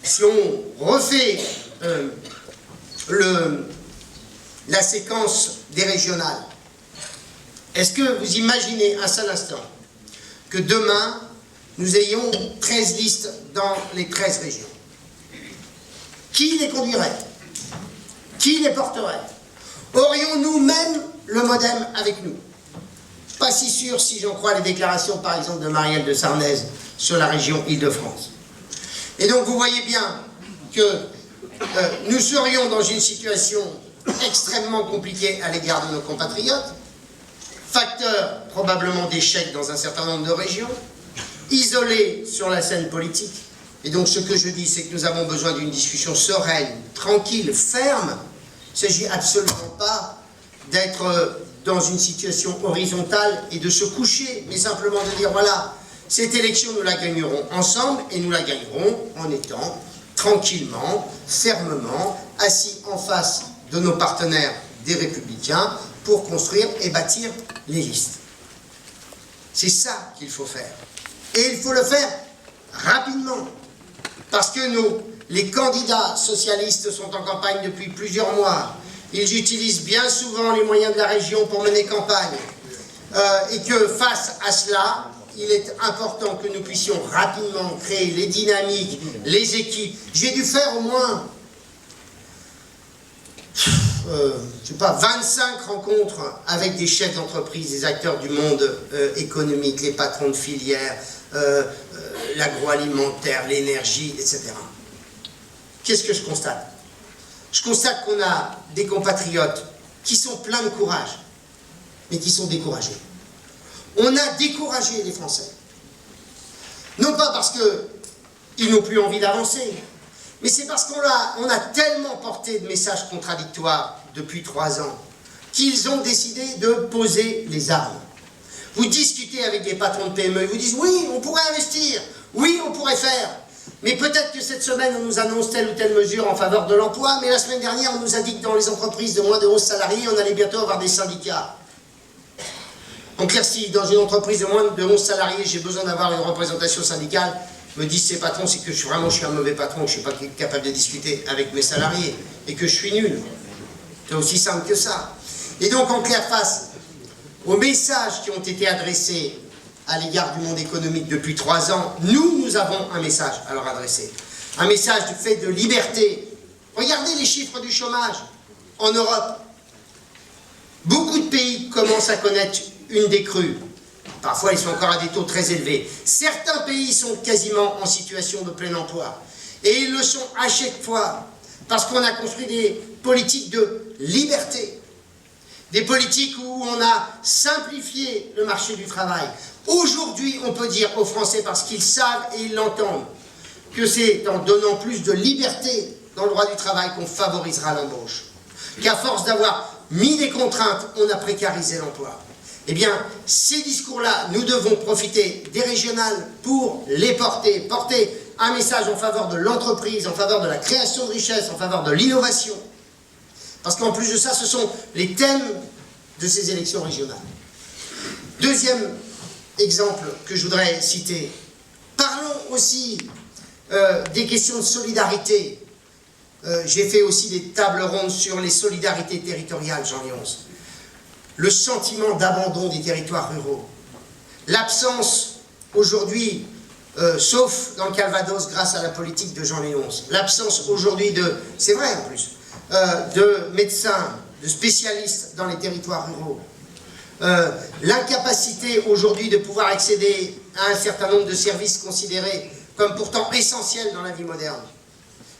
si on refait la séquence des régionales, est-ce que vous imaginez un seul instant que demain, nous ayons 13 listes dans les 13 régions? Qui les conduirait? Qui les porterait? Aurions-nous même le MoDem avec nous? Pas si sûr si j'en crois les déclarations, par exemple, de Marielle de Sarnez sur la région Île-de-France. Et donc, vous voyez bien que nous serions dans une situation extrêmement compliquée à l'égard de nos compatriotes, facteur probablement d'échec dans un certain nombre de régions, isolés sur la scène politique. Et donc, ce que je dis, c'est que nous avons besoin d'une discussion sereine, tranquille, ferme. Il ne s'agit absolument pas d'être dans une situation horizontale et de se coucher, mais simplement de dire, voilà, cette élection, nous la gagnerons ensemble, et nous la gagnerons en étant tranquillement, fermement, assis en face de nos partenaires des Républicains pour construire et bâtir les listes. C'est ça qu'il faut faire. Et il faut le faire rapidement, parce que les candidats socialistes sont en campagne depuis plusieurs mois. Ils utilisent bien souvent les moyens de la région pour mener campagne. Et que face à cela, il est important que nous puissions rapidement créer les dynamiques, les équipes. J'ai dû faire au moins, je sais pas, 25 rencontres avec des chefs d'entreprise, des acteurs du monde économique, les patrons de filières, l'agroalimentaire, l'énergie, etc. Qu'est-ce que je constate? Je constate qu'on a des compatriotes qui sont pleins de courage, mais qui sont découragés. On a découragé les Français. Non pas parce qu'ils n'ont plus envie d'avancer, mais c'est parce qu'on a tellement porté de messages contradictoires depuis 3 ans qu'ils ont décidé de poser les armes. Vous discutez avec des patrons de PME, ils vous disent « Oui, on pourrait investir, oui, on pourrait faire ». Mais peut-être que cette semaine, on nous annonce telle ou telle mesure en faveur de l'emploi, mais la semaine dernière, on nous a dit que dans les entreprises de moins de 11 salariés, on allait bientôt avoir des syndicats. En clair, si dans une entreprise de moins de 11 salariés, j'ai besoin d'avoir une représentation syndicale, me disent ces patrons, c'est que je suis un mauvais patron, que je ne suis pas capable de discuter avec mes salariés, et que je suis nul. C'est aussi simple que ça. Et donc, en clair, face aux messages qui ont été adressés à l'égard du monde économique depuis 3 ans, nous avons un message à leur adresser. Un message du fait de liberté. Regardez les chiffres du chômage en Europe. Beaucoup de pays commencent à connaître une décrue. Parfois, ils sont encore à des taux très élevés. Certains pays sont quasiment en situation de plein emploi. Et ils le sont à chaque fois parce qu'on a construit des politiques de liberté. Des politiques où on a simplifié le marché du travail. Aujourd'hui, on peut dire aux Français, parce qu'ils savent et ils l'entendent, que c'est en donnant plus de liberté dans le droit du travail qu'on favorisera l'embauche. Qu'à force d'avoir mis des contraintes, on a précarisé l'emploi. Eh bien, ces discours-là, nous devons profiter des régionales pour les porter un message en faveur de l'entreprise, en faveur de la création de richesses, en faveur de l'innovation. Parce qu'en plus de ça, ce sont les thèmes de ces élections régionales. Deuxième exemple que je voudrais citer, parlons aussi des questions de solidarité. J'ai fait aussi des tables rondes sur les solidarités territoriales, Jean Lyons. Le sentiment d'abandon des territoires ruraux. L'absence, aujourd'hui, sauf dans le Calvados, grâce à la politique de Jean Lyons, l'absence aujourd'hui c'est vrai en plus, de médecins, de spécialistes dans les territoires ruraux. L'incapacité aujourd'hui de pouvoir accéder à un certain nombre de services considérés comme pourtant essentiels dans la vie moderne.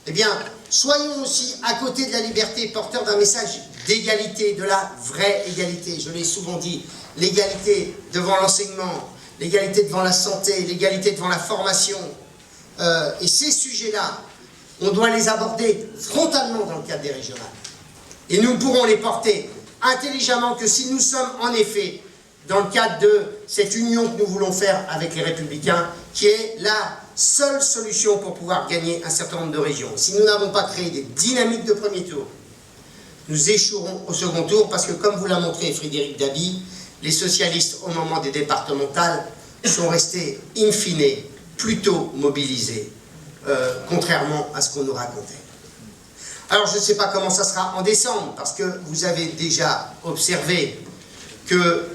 Eh bien, soyons aussi à côté de la liberté, porteurs d'un message d'égalité, de la vraie égalité. Je l'ai souvent dit, l'égalité devant l'enseignement, l'égalité devant la santé, l'égalité devant la formation. Et ces sujets-là, on doit les aborder frontalement dans le cadre des régionales. Et nous ne pourrons les porter intelligemment que si nous sommes en effet dans le cadre de cette union que nous voulons faire avec les Républicains, qui est la seule solution pour pouvoir gagner un certain nombre de régions. Si nous n'avons pas créé des dynamiques de premier tour, nous échouerons au second tour, parce que comme vous l'a montré Frédéric Dabi, les socialistes au moment des départementales sont restés in fine plutôt mobilisés contrairement à ce qu'on nous racontait. Alors je ne sais pas comment ça sera en décembre, parce que vous avez déjà observé que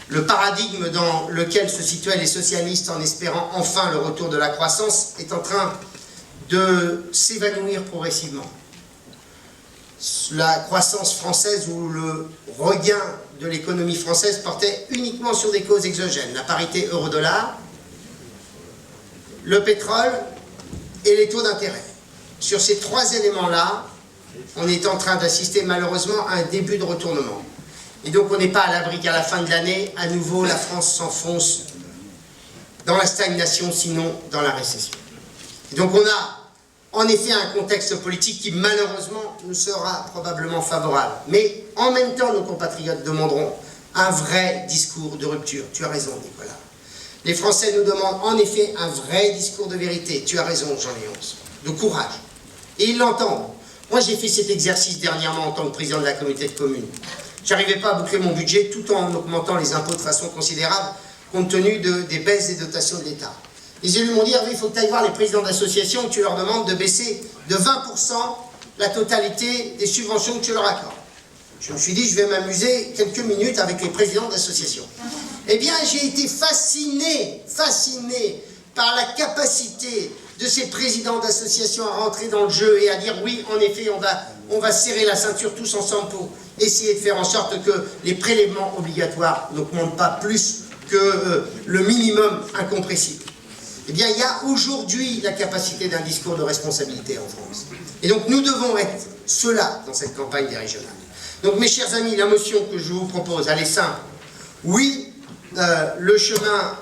le paradigme dans lequel se situaient les socialistes en espérant enfin le retour de la croissance est en train de s'évanouir progressivement. La croissance française ou le regain de l'économie française portait uniquement sur des causes exogènes, la parité euro-dollar, le pétrole et les taux d'intérêt. Sur ces trois éléments-là, on est en train d'assister malheureusement à un début de retournement. Et donc on n'est pas à l'abri qu'à la fin de l'année, à nouveau, la France s'enfonce dans la stagnation, sinon dans la récession. Et donc on a en effet un contexte politique qui malheureusement nous sera probablement favorable. Mais en même temps, nos compatriotes demanderont un vrai discours de rupture. Tu as raison, Nicolas. Les Français nous demandent en effet un vrai discours de vérité. Tu as raison, Jean-Léonce. De courage. Et ils l'entendent. Moi, j'ai fait cet exercice dernièrement en tant que président de la communauté de communes. J'arrivais pas à boucler mon budget tout en augmentant les impôts de façon considérable compte tenu des baisses des dotations de l'État. Les élus m'ont dit, Hervé, il faut que tu ailles voir les présidents d'associations, que tu leur demandes de baisser de 20% la totalité des subventions que tu leur accordes. Je me suis dit, je vais m'amuser quelques minutes avec les présidents d'associations. Eh bien, j'ai été fasciné par la capacité de ces présidents d'associations à rentrer dans le jeu et à dire, oui, en effet, on va serrer la ceinture tous ensemble pour essayer de faire en sorte que les prélèvements obligatoires n'augmentent pas plus que le minimum incompressible. Eh bien, il y a aujourd'hui la capacité d'un discours de responsabilité en France. Et donc, nous devons être ceux-là dans cette campagne des régionales. Donc, mes chers amis, la motion que je vous propose, elle est simple. Oui, le chemin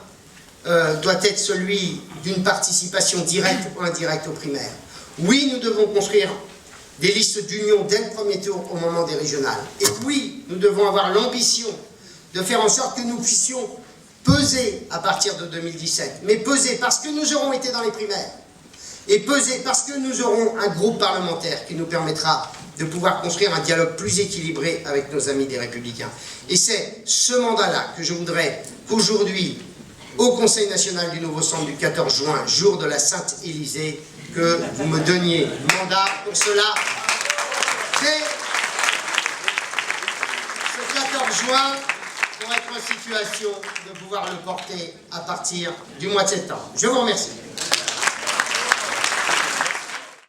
doit être celui d'une participation directe ou indirecte aux primaires. Oui, nous devons construire des listes d'union dès le premier tour au moment des régionales. Et oui, nous devons avoir l'ambition de faire en sorte que nous puissions peser à partir de 2017, mais peser parce que nous aurons été dans les primaires, et peser parce que nous aurons un groupe parlementaire qui nous permettra de pouvoir construire un dialogue plus équilibré avec nos amis des Républicains. Et c'est ce mandat-là que je voudrais qu'aujourd'hui, au Conseil national du Nouveau Centre du 14 juin, jour de la Sainte-Élysée, que vous me donniez mandat pour cela. C'est ce 14 juin pour être en situation de pouvoir le porter à partir du mois de septembre. Je vous remercie.